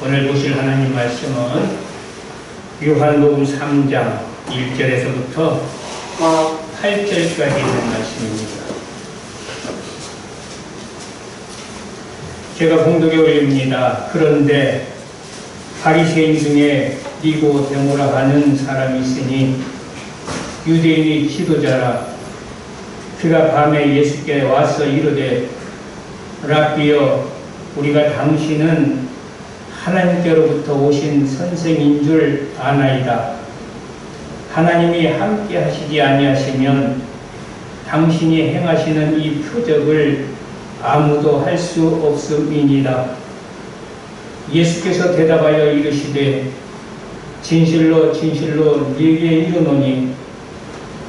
오늘 보실 하나님 말씀은 요한복음 3장 1절에서부터 8절까지 있는 말씀입니다. 제가 봉독에 올립니다. 그런데 바리새인 중에 니고데모라 하는 사람이 있으니 유대인의 지도자라. 그가 밤에 예수께 와서 이르되 랍비여, 우리가 당신은 하나님께로부터 오신 선생인 줄 아나이다. 하나님이 함께 하시지 아니하시면 당신이 행하시는 이 표적을 아무도 할 수 없음이니라. 예수께서 대답하여 이르시되 진실로 진실로 네게 이르노니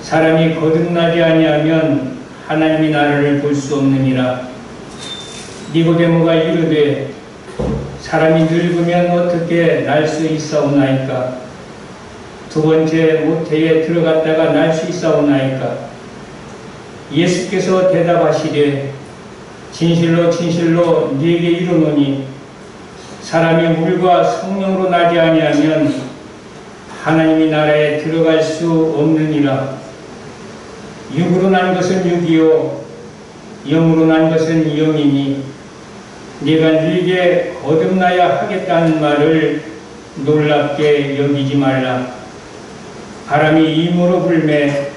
사람이 거듭나지 아니하면 하나님의 나라를 볼 수 없느니라. 니고데모가 이르되 사람이 늙으면 어떻게 날 수 있사오나이까? 두 번째 모태에 들어갔다가 날 수 있사오나이까? 예수께서 대답하시되 진실로 진실로 네게 이르노니 사람이 물과 성령으로 나지 아니하면 하나님의 나라에 들어갈 수 없느니라. 육으로 난 것은 육이요 영으로 난 것은 영이니 네가 늙게 거듭나야 하겠다는 말을 놀랍게 여기지 말라. 바람이 임으로 불매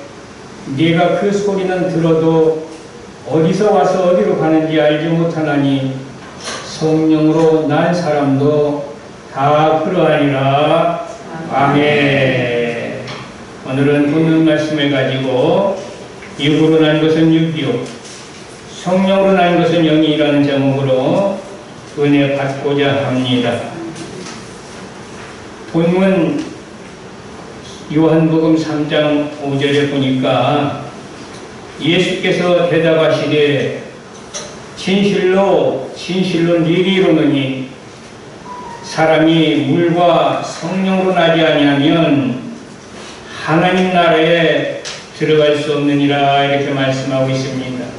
네가 그 소리는 들어도 어디서 와서 어디로 가는지 알지 못하나니 성령으로 난 사람도 다 그러하리라. 아멘. 오늘은 본문 말씀을 가지고 육으로 난 것은 육이요 성령으로 난 것은 영이라는 제목으로 은혜 받고자 합니다. 본문 요한복음 3장 5절에 보니까 예수께서 대답하시되 진실로 진실로 네게 이르노니 사람이 물과 성령으로 나지 아니하면 하나님 나라에 들어갈 수 없느니라. 이렇게 말씀하고 있습니다.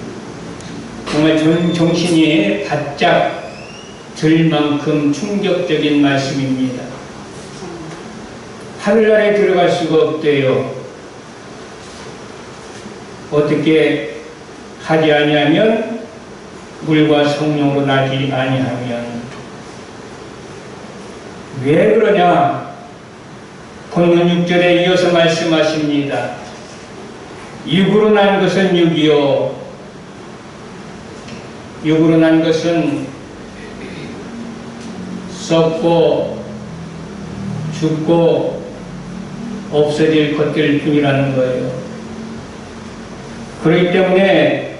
정말 정신이 바짝 들 만큼 충격적인 말씀입니다. 하늘나라에 들어갈 수가 없대요. 어떻게 하지 아니하면 물과 성령으로 나지 아니하면. 왜 그러냐? 본문 6절에 이어서 말씀하십니다. 육으로 난 것은 육이요 육으로 난 것은 썩고 죽고 없어질 것들 뿐이라는 거예요. 그렇기 때문에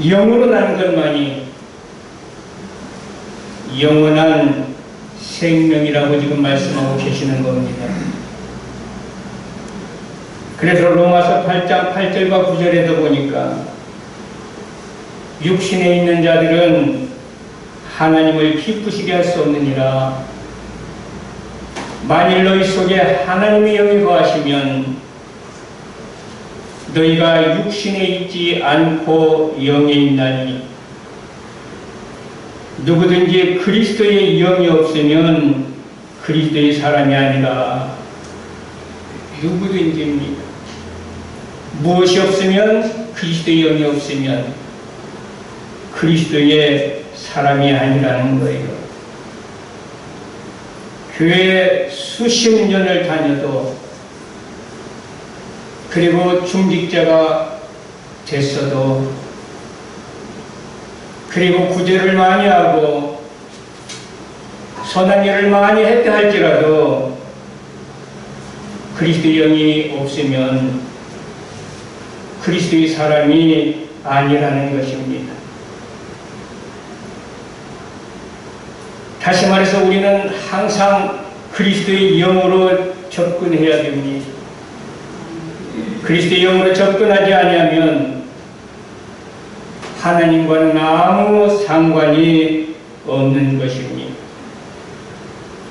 영으로 난 것만이 영원한 생명이라고 지금 말씀하고 계시는 겁니다. 그래서 로마서 8장 8절과 9절에도 보니까 육신에 있는 자들은 하나님을 기쁘시게 할 수 없느니라. 만일 너희 속에 하나님의 영이 거하시면 너희가 육신에 있지 않고 영에 있나니 누구든지 그리스도의 영이 없으면 그리스도의 사람이 아니라. 누구든지입니다. 무엇이 없으면 그리스도의 영이 없으면 그리스도의 사람이 아니라는 거예요. 교회 수십 년을 다녀도 그리고 중직자가 됐어도 그리고 구제를 많이 하고 선한 일을 많이 했다 할지라도 그리스도의 영이 없으면 그리스도의 사람이 아니라는 것입니다. 다시 말해서 우리는 항상 그리스도의 영으로 접근해야 됩니다. 그리스도의 영으로 접근하지 아니하면 하나님과는 아무 상관이 없는 것입니다.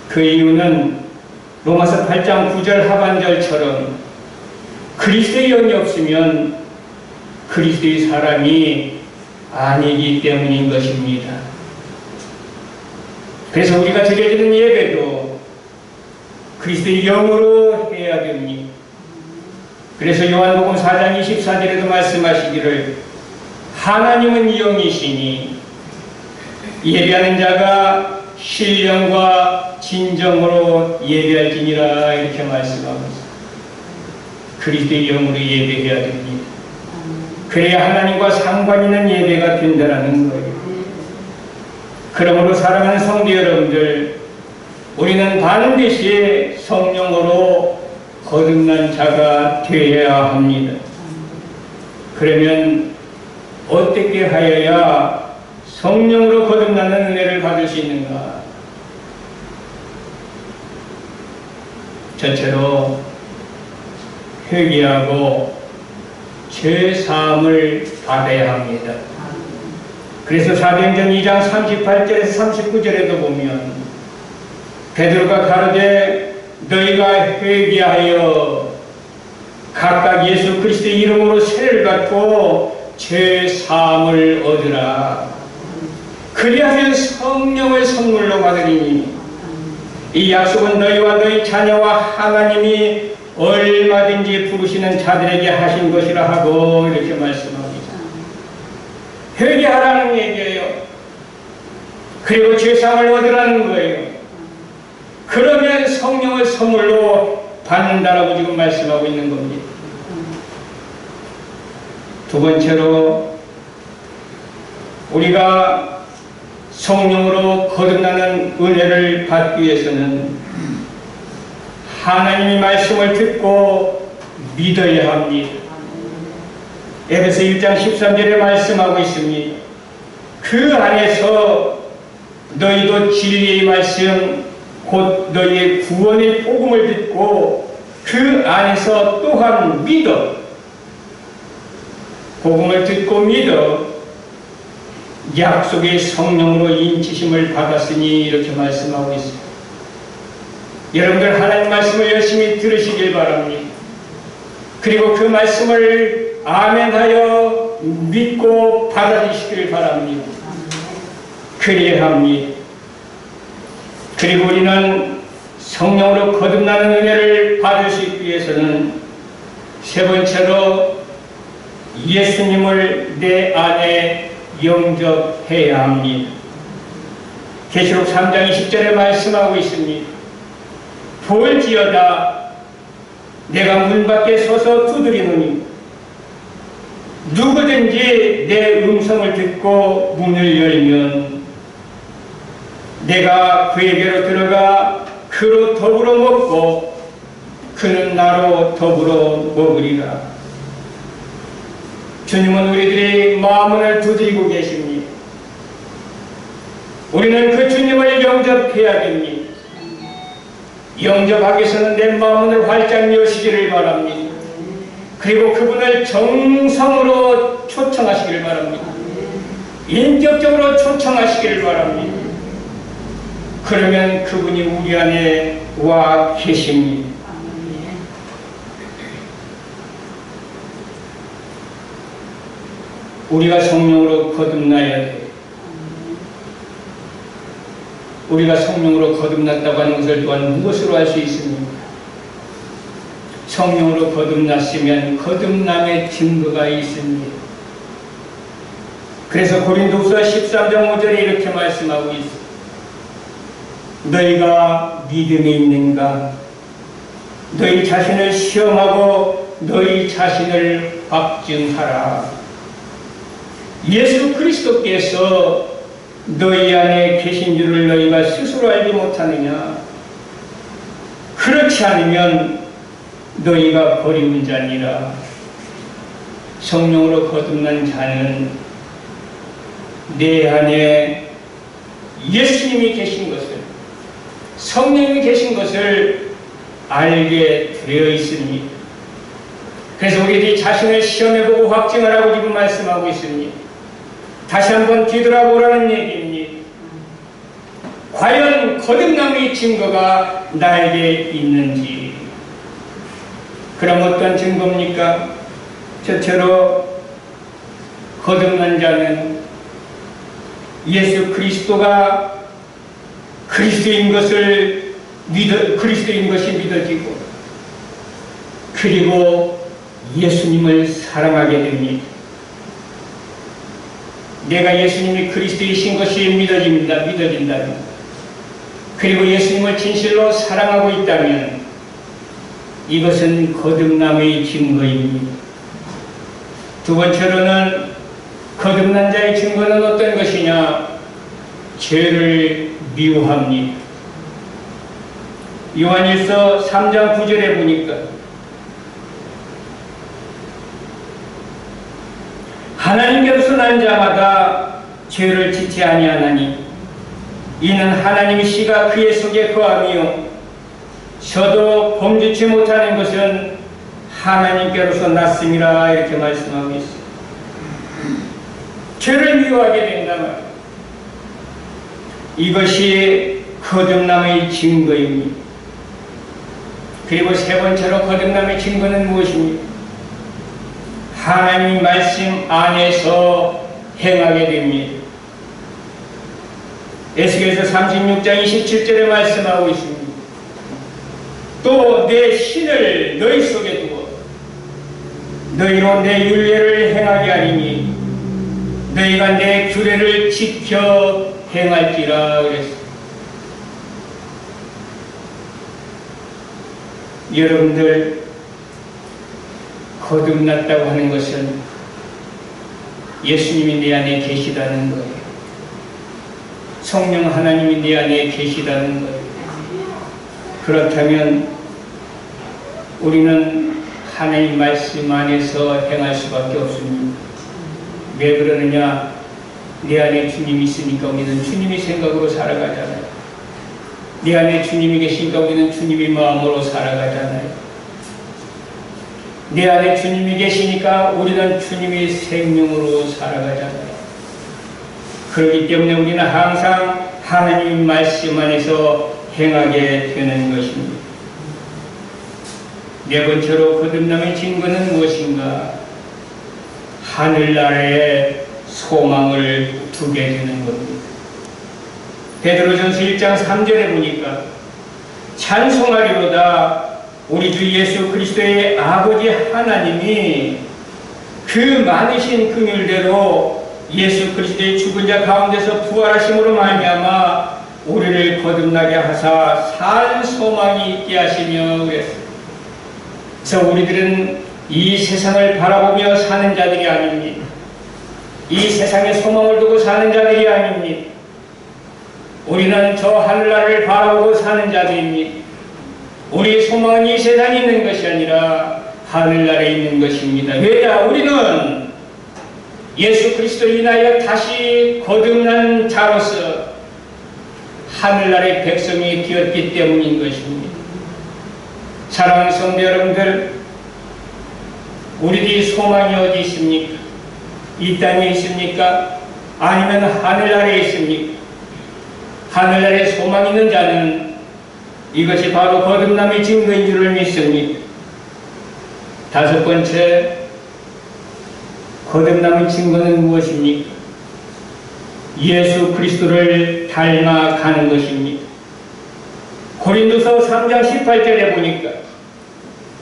그 이유는 로마서 8장 9절 하반절처럼 그리스도의 영이 없으면 그리스도의 사람이 아니기 때문인 것입니다. 그래서 우리가 드려지는 예배도 그리스도의 영으로 해야 됩니다. 그래서 요한복음 4장 24절에도 말씀하시기를 하나님은 영이시니 예배하는 자가 신령과 진정으로 예배할지니라 이렇게 말씀하고 있습니다. 그리스도의 영으로 예배해야 됩니다. 그래야 하나님과 상관 있는 예배가 된다는 거예요. 그러므로 사랑하는 성도 여러분들, 우리는 반드시 성령으로 거듭난 자가 되어야 합니다. 그러면 어떻게 하여야 성령으로 거듭나는 은혜를 받을 수 있는가? 첫째로 회개하고 죄 사함을 받아야 합니다. 그래서 사도행전 2장 38절에서 39절에도 보면 베드로가 가로되 너희가 회개하여 각각 예수 그리스도의 이름으로 세례를 받고 죄 사함을 얻으라. 그리하면 성령을 선물로 받으리니 이 약속은 너희와 너희 자녀와 하나님이 얼마든지 부르시는 자들에게 하신 것이라 하고 이렇게 말씀합니다. 회개하라는 얘기예요. 그리고 죄사함을 얻으라는 거예요. 그러면 성령을 선물로 받는다라고 지금 말씀하고 있는 겁니다. 두 번째로 우리가 성령으로 거듭나는 은혜를 받기 위해서는 하나님의 말씀을 듣고 믿어야 합니다. 에베소 1장 13절에 말씀하고 있습니다. 그 안에서 너희도 진리의 말씀 곧 너희의 구원의 복음을 듣고 그 안에서 또한 믿어 복음을 듣고 믿어 약속의 성령으로 인치심을 받았으니 이렇게 말씀하고 있습니다. 여러분들 하나님 말씀을 열심히 들으시길 바랍니다. 그리고 그 말씀을 아멘하여 믿고 받아들이시길 바랍니다. 그래야 합니다. 그리고 우리는 성령으로 거듭나는 은혜를 받을 수 있기 위해서는 세 번째로 예수님을 내 안에 영접해야 합니다. 계시록 3장 20절에 말씀하고 있습니다. 볼지어다 내가 문 밖에 서서 두드리노니 누구든지 내 음성을 듣고 문을 열면 내가 그에게로 들어가 그로 더불어 먹고 그는 나로 더불어 먹으리라. 주님은 우리들의 마음을 두드리고 계십니다. 우리는 그 주님을 영접해야 됩니다. 영접하기 위해서는 내 마음을 활짝 여시기를 바랍니다. 그리고 그분을 정성으로 초청하시기를 바랍니다. 인격적으로 초청하시기를 바랍니다. 그러면 그분이 우리 안에 와 계십니다. 우리가 성령으로 거듭나야 돼요. 우리가 성령으로 거듭났다고 하는 것을 또한 무엇으로 알 수 있습니까? 성령으로 거듭났으면 거듭남의 증거가 있습니다. 그래서 고린도후서 13장 5절에 이렇게 말씀하고 있습니다. 너희가 믿음이 있는가? 너희 자신을 시험하고 너희 자신을 확증하라. 예수 그리스도께서 너희 안에 계신 줄을 너희가 스스로 알지 못하느냐? 그렇지 않으면 너희가 버리는 자니라. 성령으로 거듭난 자는 내 안에 예수님이 계신 것을, 성령이 계신 것을 알게 되어 있습니다. 그래서 우리들이 자신을 시험해보고 확증하라고 지금 말씀하고 있습니다. 다시 한번 뒤돌아보라는 얘기입니다. 과연 거듭남의 증거가 나에게 있는지. 그럼 어떤 증거입니까? 첫째로 거듭난 자는 예수 그리스도가 그리스도인 것이 믿어지고, 그리고 예수님을 사랑하게 됩니다. 내가 예수님이 그리스도이신 것이 믿어진다면, 그리고 예수님을 진실로 사랑하고 있다면 이것은 거듭남의 증거입니다. 두 번째로는 거듭난 자의 증거는 어떤 것이냐? 죄를 미워합니다. 요한일서 3장 9절에 보니까 하나님께로서 난 자마다 죄를 짓지 아니하나니 이는 하나님의 씨가 그의 속에 거하며 저도 범죄치 못하는 것은 하나님께로서 났음이라 이렇게 말씀하고 있습니다. 죄를 미워하게 된다 말이에요. 이것이 거듭남의 증거입니다. 그리고 세 번째로 거듭남의 증거는 무엇입니까? 하나님 말씀 안에서 행하게 됩니다. 에스겔서 36장 27절에 말씀하고 있습니다. 또 내 신을 너희 속에 두어 너희로 내 율례를 행하게 하리니 너희가 내 규례를 지켜 행할지라 그랬습니다. 여러분들, 거듭났다고 하는 것은 예수님이 내 안에 계시다는 거예요. 성령 하나님이 내 안에 계시다는 거예요. 그렇다면 우리는 하나님 말씀 안에서 행할 수밖에 없습니다. 왜 그러느냐? 내 안에 주님이 있으니까 우리는 주님의 생각으로 살아가잖아요. 내 안에 주님이 계시니까 우리는 주님의 마음으로 살아가잖아요. 내 안에 주님이 계시니까 우리는 주님의 생명으로 살아가잖아요. 그렇기 때문에 우리는 항상 하나님 말씀 안에서 행하게 되는 것입니다. 네 번째로 거듭남의 증거는 무엇인가? 하늘나라에 소망을 두게 되는 겁니다. 베드로전서 1장 3절에 보니까 찬송하리로다 우리 주 예수 그리스도의 아버지 하나님이 그 많으신 긍휼대로 예수 그리스도의 죽은 자 가운데서 부활하심으로 말미암아 우리를 거듭나게 하사 산 소망이 있게 하시며 그랬습니다. 그래서 우리들은 이 세상을 바라보며 사는 자들이 아닙니다. 이 세상에 소망을 두고 사는 자들이 아닙니다. 우리는 저 하늘나라를 바라보고 사는 자들입니다. 우리의 소망은 이 세상에 있는 것이 아니라 하늘나라에 있는 것입니다. 왜냐? 우리는 예수 그리스도 인하여 다시 거듭난 자로서 하늘나라의 백성이 되었기 때문인 것입니다. 사랑하는 성도 여러분들, 우리들이 소망이 어디 있습니까? 이 땅에 있습니까? 아니면 하늘나라에 있습니까? 하늘나라에 소망 있는 자는 이것이 바로 거듭남의 증거인 줄을 믿습니다. 다섯 번째, 거듭남의 증거는 무엇입니까? 예수 그리스도를 닮아가는 것입니다. 고린도서 3장 18절에 보니까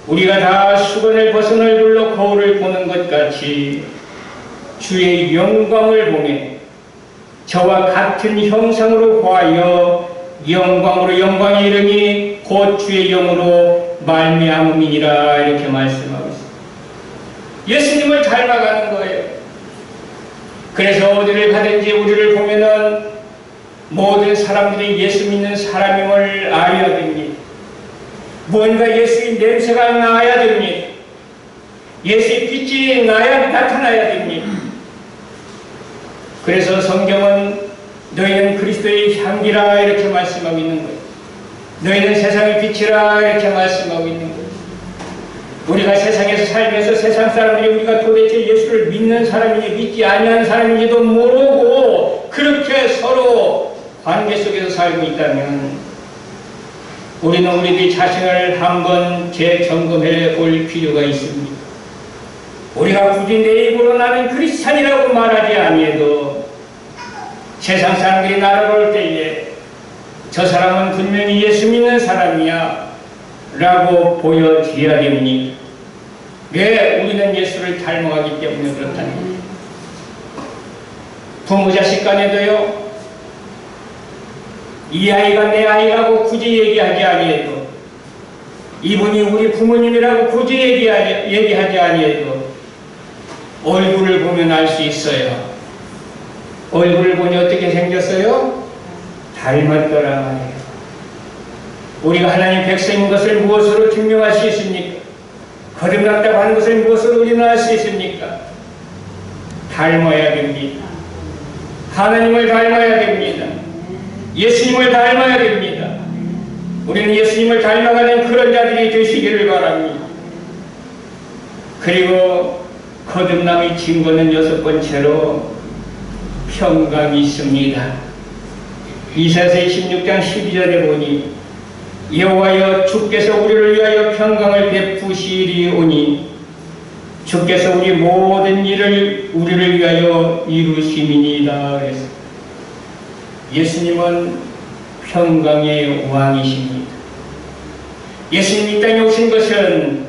우리가 다 수건을 벗은 얼굴로 거울을 보는 것 같이 주의 영광을 보며 저와 같은 형상으로 보하여 영광으로 영광에 이르니 곧 주의 영으로 말미암음이니라 이렇게 말씀하고 있습니다. 예수님을 닮아가는 거예요. 그래서 어디를 가든지 우리를 보면은 모든 사람들이 예수 믿는 사람임을 알아야 됩니다. 뭔가 예수의 냄새가 나야 됩니다. 예수의 빛이 나타나야 됩니다. 그래서 성경은 너희는 그리스도의 향기라 이렇게 말씀하고 있는 거예요. 너희는 세상의 빛이라 이렇게 말씀하고 있는 거예요. 우리가 세상에서 살면서 세상 사람들이 우리가 도대체 예수를 믿는 사람인지 믿지 아니하는 사람인지도 모르고 그렇게 서로 관계 속에서 살고 있다면 우리는 우리들 자신을 한번 재점검해 볼 필요가 있습니다. 우리가 굳이 내 입으로 나는 크리스찬이라고 말하지 아니해도 세상 사람들이 나를 볼 때에 저 사람은 분명히 예수 믿는 사람이야 라고 보여줘야 됩니다. 왜? 우리는 예수를 닮아가기 때문에 그렇다는 거예요. 부모 자식 간에도요, 이 아이가 내 아이라고 굳이 얘기하지 아니해도, 이분이 우리 부모님이라고 굳이 얘기하지 아니해도 얼굴을 보면 알 수 있어요. 얼굴을 보니 어떻게 생겼어요? 닮았더라 말이에요. 우리가 하나님 백성인 것을 무엇으로 증명할 수 있습니까? 거듭났다고 하는 것을 무엇으로 우리는 알 수 있습니까? 닮아야 됩니다. 하나님을 닮아야 됩니다. 예수님을 닮아야 됩니다. 우리는 예수님을 닮아가는 그런 자들이 되시기를 바랍니다. 그리고 거듭남의 증거는 6번째로 평강이 있습니다. 이사야서 26장 12절에 보니 여호와여 주께서 우리를 위하여 평강을 베푸시리오니 주께서 우리 모든 일을 우리를 위하여 이루심이니이다. 그래서 예수님은 평강의 왕이십니다. 예수님이 이 땅에 오신 것은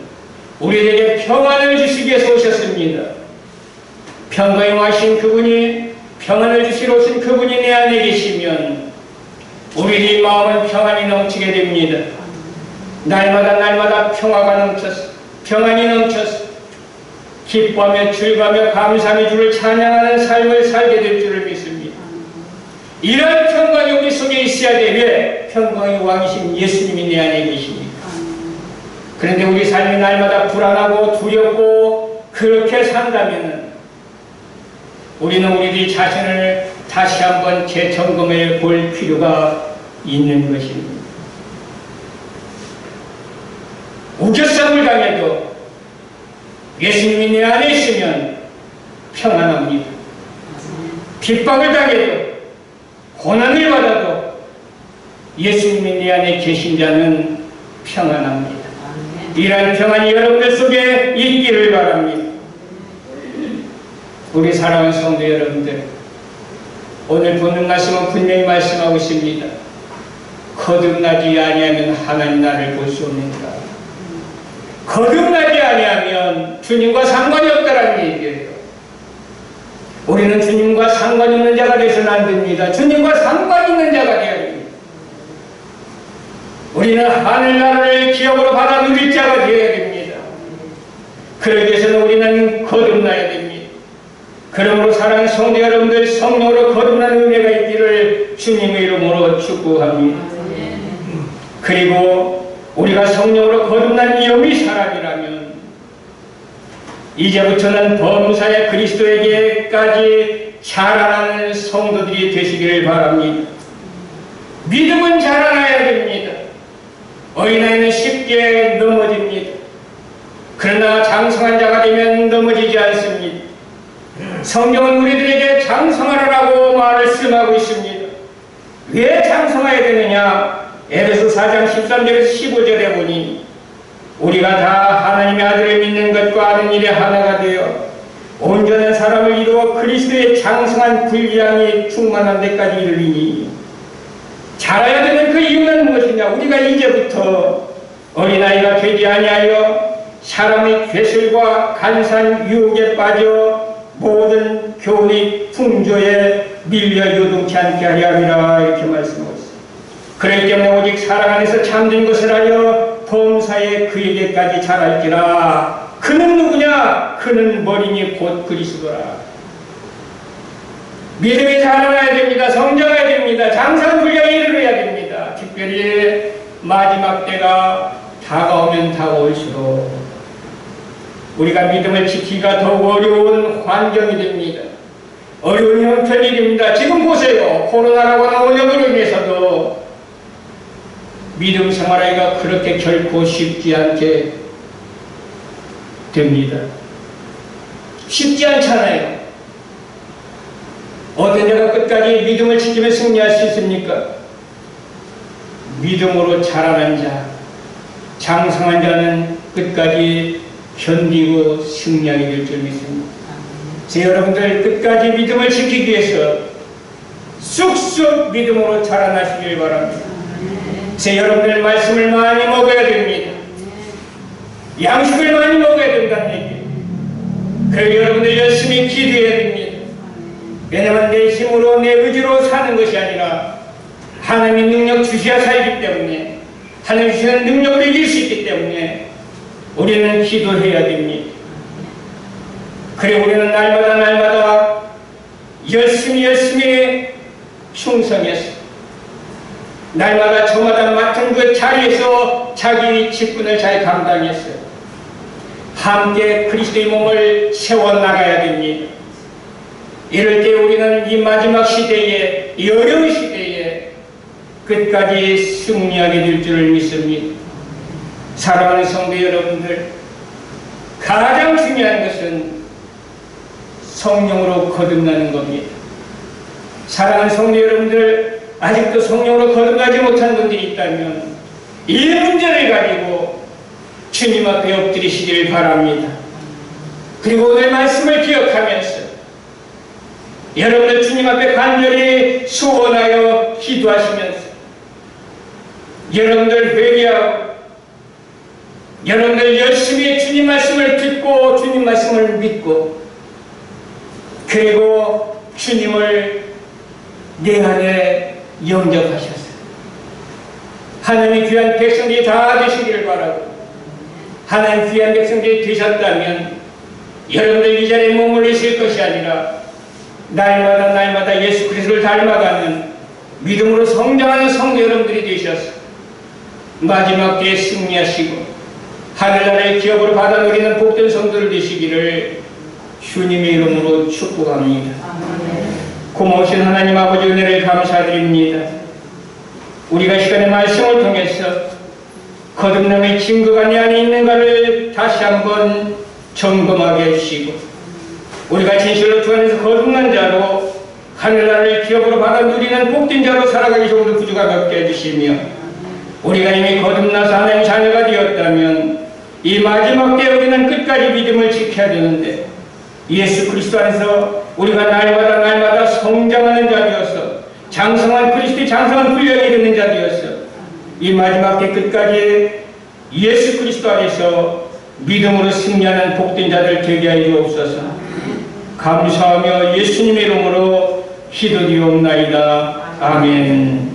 우리에게 평안을 주시기 위해서 오셨습니다. 평강의 왕이신 그분이, 평안을 주시러 오신 그분이 내 안에 계시면 우리의 마음은 평안이 넘치게 됩니다. 날마다 평화가 넘쳐서, 평안이 넘쳐서 기뻐하며 즐거워하며 감사하며 주를 찬양하는 삶을 살게 될 줄을 믿습니다. 이런 평강이 우리 속에 있어야 돼. 왜? 평강의 왕이신 예수님이 내 안에 계시니까. 그런데 우리 삶이 날마다 불안하고 두렵고 그렇게 산다면 우리는 우리들이 자신을 다시 한번 재점검해 볼 필요가 있는 것입니다. 우겨싸움을 당해도 예수님이 내 안에 있으면 평안합니다. 핍박을 당해도, 고난을 받아도 예수님이 내 안에 계신 자는 평안합니다. 이러한 평안이 여러분들 속에 있기를 바랍니다. 우리 사랑하는 성도 여러분들, 오늘 보는 말씀은 분명히 말씀하고 있습니다. 거듭나지 아니하면 하나님 나를 볼 수 없는가. 거듭나지 아니하면 주님과 상관이 없다라는 얘기예요. 우리는 주님과 상관이 없는 자가 되어서는 안 됩니다. 주님과 상관이 있는 자가 되어야 됩니다. 우리는 하늘나라를 기업으로 받아 누릴 자가 되어야 됩니다. 그러기 위해서는 우리는 거듭나야 됩니다. 그러므로 사랑하는 성도 여러분들, 성령으로 거듭나는 은혜가 있기를 주님의 이름으로 축복합니다. 그리고 우리가 성령으로 거듭난 영의 사람이라면 이제부터는 범사의 그리스도에게까지 자라나는 성도들이 되시기를 바랍니다. 믿음은 자라나야 됩니다. 어린아이는 쉽게 넘어집니다. 그러나 장성한 자가 되면 넘어지지 않습니다. 성경은 우리들에게 장성하라고 말씀하고 있습니다. 왜 장성해야 되느냐? 에베소 4장 13절에서 15절에 보니 우리가 다 하나님의 아들을 믿는 것과 아는 일에 하나가 되어 온전한 사람을 이루어 그리스도의 장성한 분량이 충만한 데까지 이르리니, 자라야 되는 그 이유는 무엇이냐? 우리가 이제부터 어린아이가 되지 아니하여 사람의 괴술과 간사한 유혹에 빠져 모든 교훈의 풍조에 밀려 요동치 않게 하려 함이라, 이렇게 말씀하고 있습니다. 그렇기 때문에 오직 사랑 안에서 참된 것을 하여 범사에 그에게까지 자랄지라. 그는 누구냐? 그는 머리니 곧 그리스도라. 믿음이 자라나야 됩니다. 성장해야 됩니다. 장성 분량에 이르러야 됩니다. 특별히 마지막 때가 다가오면 다가올수록 우리가 믿음을 지키기가 더욱 어려운 환경이 됩니다. 어려운 형편이 됩니다. 지금 보세요. 코로나라고 하는 오염으로 인해서도 믿음 생활하기가 그렇게 결코 쉽지 않게 됩니다. 쉽지 않잖아요. 어떤 자가 끝까지 믿음을 지키며 승리할 수 있습니까? 믿음으로 자라난 자, 장성한 자는 끝까지 견디고 승리하게 될 줄 믿습니다. 제 여러분들 끝까지 믿음을 지키기 위해서 쑥쑥 믿음으로 자라나시길 바랍니다. 제 여러분들 말씀을 많이 먹어야 됩니다. 양식을 많이 먹어야 된다는 얘기예요. 그리고 여러분들 열심히 기도해야 됩니다. 왜냐하면 내 힘으로 내 의지로 사는 것이 아니라 하나님의 능력 주셔야 살기 때문에, 하나님 주시는 능력으로 이길 수 있기 때문에 우리는 기도해야 됩니다. 그리고 우리는 날마다 열심히 충성해서 날마다 저마다 맡은 그 자리에서 자기 직분을 잘 감당했어요. 함께 그리스도의 몸을 세워나가야 됩니다. 이럴 때 우리는 이 마지막 시대에, 이 어려운 시대에 끝까지 승리하게 될 줄을 믿습니다. 사랑하는 성도 여러분들, 가장 중요한 것은 성령으로 거듭나는 겁니다. 사랑하는 성도 여러분들, 아직도 성령으로 거듭나지 못한 분들이 있다면 이 문제를 가지고 주님 앞에 엎드리시길 바랍니다. 그리고 오늘 말씀을 기억하면서 여러분들 주님 앞에 간절히 소원하여 기도하시면서 여러분들 회개하고 여러분들 열심히 주님 말씀을 듣고 주님 말씀을 믿고 그리고 주님을 내 안에 영접하셨어요. 하나님의 귀한 백성들이 다 되시기를 바라고, 하나님 귀한 백성들이 되셨다면 여러분들 이 자리에 머물르실 것이 아니라 날마다 예수 그리스도를 닮아가는 믿음으로 성장하는 성도 여러분들이 되셔서 마지막 때에 승리하시고 하늘나라의 기업으로 받아 누리는 복된 성도들 되시기를 주님의 이름으로 축복합니다. 고마우신 하나님 아버지 은혜를 감사드립니다. 우리가 시간의 말씀을 통해서 거듭남의 증거가 내 안에 있는가를 다시 한번 점검하게 해주시고 우리가 진실로 주 안에서 거듭난 자로 하늘나라를 기업으로 받아 누리는 복된 자로 살아가기 좋은 구주가 갖게 해주시며 우리가 이미 거듭나서 하나님의 자녀가 되었다면 이 마지막 때 우리는 끝까지 믿음을 지켜야 되는데 예수 그리스도 안에서 우리가 날마다 성장하는 자 되어서 장성한 그리스도의 장성한 훈련이 이르는 자 되어서 이 마지막 때 끝까지 예수 그리스도 안에서 믿음으로 승리하는 복된 자들 되게 하여 주옵소서. 감사하며 예수님의 이름으로 기도드리옵나이다. 아멘.